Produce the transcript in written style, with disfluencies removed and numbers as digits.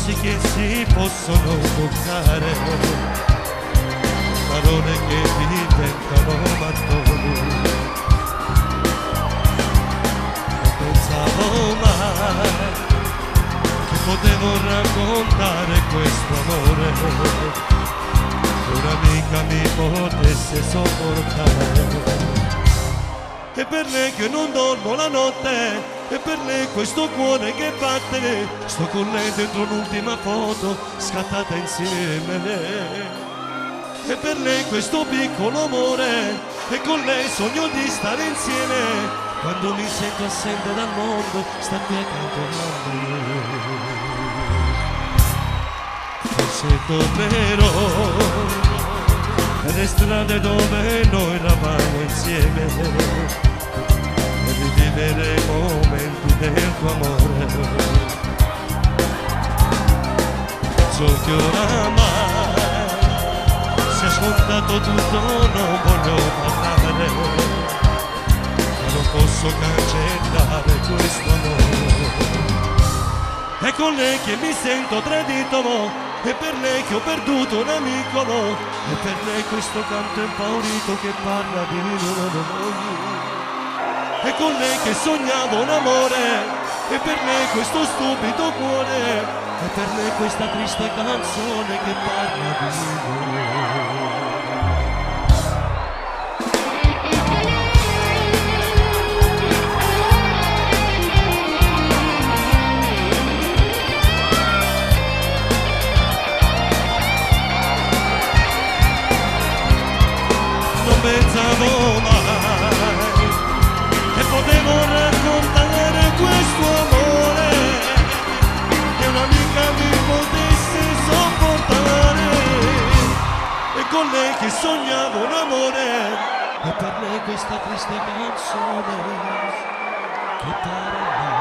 baci che si possono toccare, parole che diventano mattoni. Non pensavo mai che potevo raccontare questo amore, che un'amica mi potesse sopportare. E per lei che non dormo la notte, e per lei questo cuore che batte, sto con lei dentro l'ultima foto scattata insieme. E per lei questo piccolo amore, e con lei sogno di stare insieme. Quando mi sento assente dal mondo, sta qui accanto a me. Forse tornerò per le strade dove noi eravamo insieme, e rivivere i momenti del tuo amore. So che oramai si è scontato tutto, non voglio parlare, ma non posso cancellare questo amore. È con lei che mi sento tradito, mo, è per lei che ho perduto un amico, mo, è per lei questo canto impaurito che parla di noi. È con lei che sognavo un amore, e per lei questo stupido cuore, è per lei questa triste canzone che parla di noi. Non pensavo mai che potevo raccontare questo amore, che un'amica mi potesse sopportare. E con lei che sognavo un amore, e per lei questa triste canzone che parla.